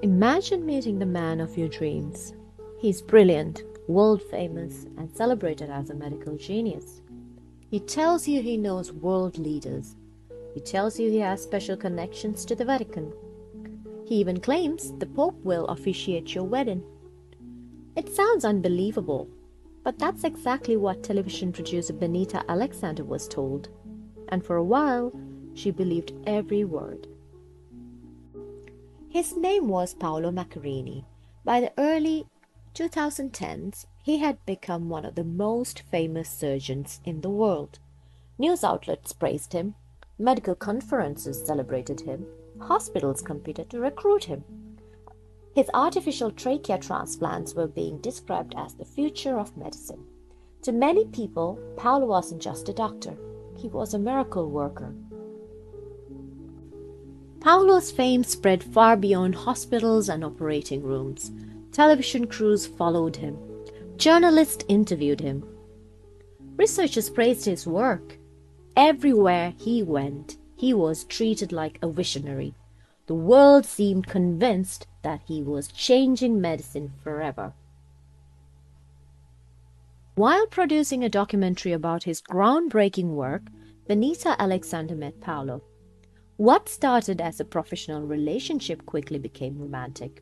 Imagine meeting the man of your dreams. He's brilliant, world famous, and celebrated as a medical genius. He tells you he knows world leaders. He tells you he has special connections to the Vatican. He even claims the Pope will officiate your wedding. It sounds unbelievable, but that's exactly what television producer Benita Alexander was told. And for a while, she believed every word. His name was Paolo Macchiarini. By the early 2010s, he had become one of the most famous surgeons in the world. News outlets praised him, medical conferences celebrated him, hospitals competed to recruit him. His artificial trachea transplants were being described as the future of medicine. To many people, Paolo wasn't just a doctor, he was a miracle worker. Paolo's fame spread far beyond hospitals and operating rooms. Television crews followed him. Journalists interviewed him. Researchers praised his work. Everywhere he went, he was treated like a visionary. The world seemed convinced that he was changing medicine forever. While producing a documentary about his groundbreaking work, Benita Alexander met Paolo. What started as a professional relationship quickly became romantic.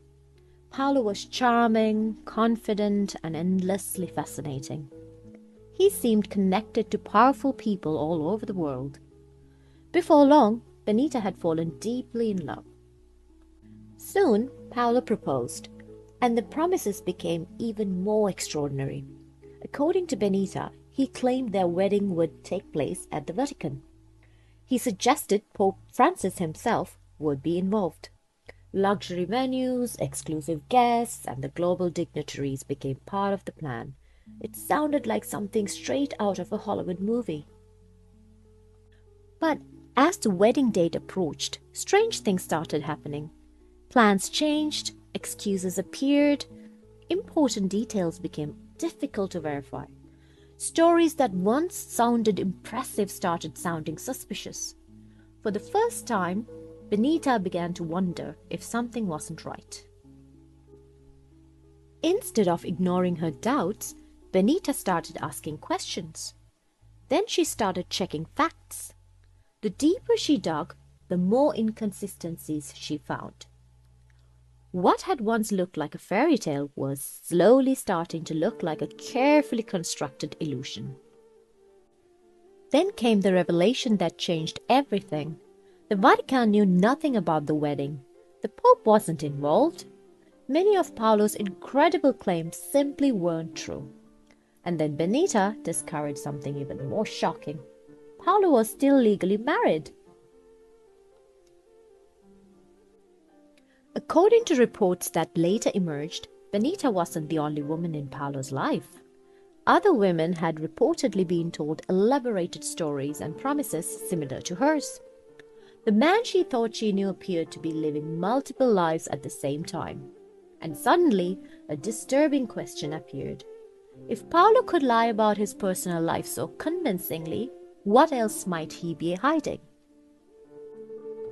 Paolo was charming, confident, and endlessly fascinating. He seemed connected to powerful people all over the world. Before long, Benita had fallen deeply in love. Soon, Paolo proposed, and the promises became even more extraordinary. According to Benita, he claimed their wedding would take place at the Vatican. He suggested Pope Francis himself would be involved. Luxury venues, exclusive guests, and the global dignitaries became part of the plan. It sounded like something straight out of a Hollywood movie. But as the wedding date approached, strange things started happening. Plans changed, excuses appeared, important details became difficult to verify. Stories that once sounded impressive started sounding suspicious. For the first time, Benita began to wonder if something wasn't right. Instead of ignoring her doubts, Benita started asking questions. Then she started checking facts. The deeper she dug, the more inconsistencies she found. What had once looked like a fairy tale was slowly starting to look like a carefully constructed illusion. Then came the revelation that changed everything. The Vatican knew nothing about the wedding. The Pope wasn't involved. Many of Paolo's incredible claims simply weren't true. And then Benita discovered something even more shocking. Paolo was still legally married. According to reports that later emerged, Benita wasn't the only woman in Paolo's life. Other women had reportedly been told elaborated stories and promises similar to hers. The man she thought she knew appeared to be living multiple lives at the same time. And suddenly, a disturbing question appeared. If Paolo could lie about his personal life so convincingly, what else might he be hiding?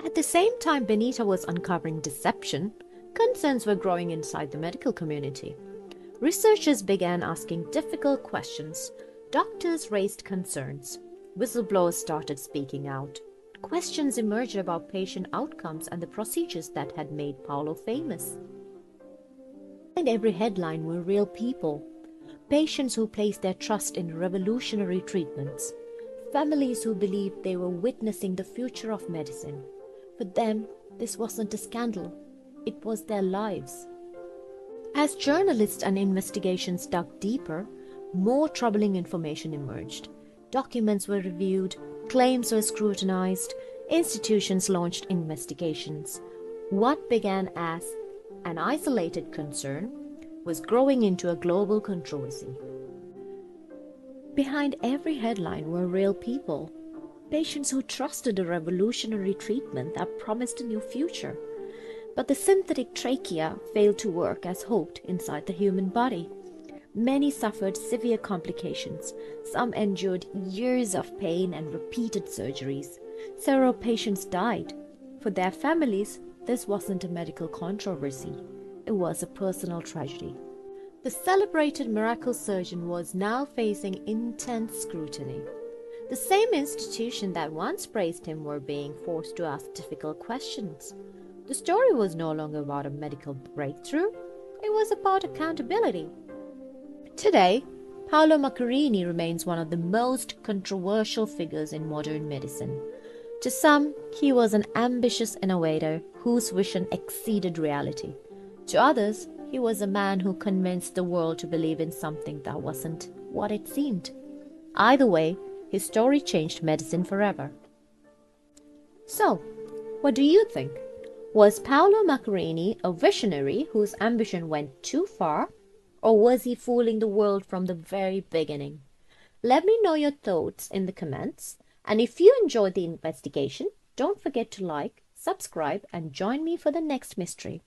At the same time Benita was uncovering deception, concerns were growing inside the medical community. Researchers began asking difficult questions. Doctors raised concerns. Whistleblowers started speaking out. Questions emerged about patient outcomes and the procedures that had made Paolo famous. Behind every headline were real people. Patients who placed their trust in revolutionary treatments. Families who believed they were witnessing the future of medicine. For them, this wasn't a scandal. It was their lives. As journalists and investigations dug deeper, more troubling information emerged. Documents were reviewed, claims were scrutinized, institutions launched investigations. What began as an isolated concern was growing into a global controversy. Behind every headline were real people. Patients who trusted a revolutionary treatment that promised a new future. But the synthetic trachea failed to work as hoped inside the human body. Many suffered severe complications. Some endured years of pain and repeated surgeries. Several patients died. For their families, this wasn't a medical controversy, it was a personal tragedy. The celebrated miracle surgeon was now facing intense scrutiny. The same institution that once praised him were being forced to ask difficult questions. The story was no longer about a medical breakthrough, it was about accountability. Today, Paolo Macchiarini remains one of the most controversial figures in modern medicine. To some, he was an ambitious innovator whose vision exceeded reality. To others, he was a man who convinced the world to believe in something that wasn't what it seemed. Either way, his story changed medicine forever. So, what do you think? Was Paolo Macchiarini a visionary whose ambition went too far? Or was he fooling the world from the very beginning? Let me know your thoughts in the comments. And if you enjoyed the investigation, don't forget to like, subscribe, and join me for the next mystery.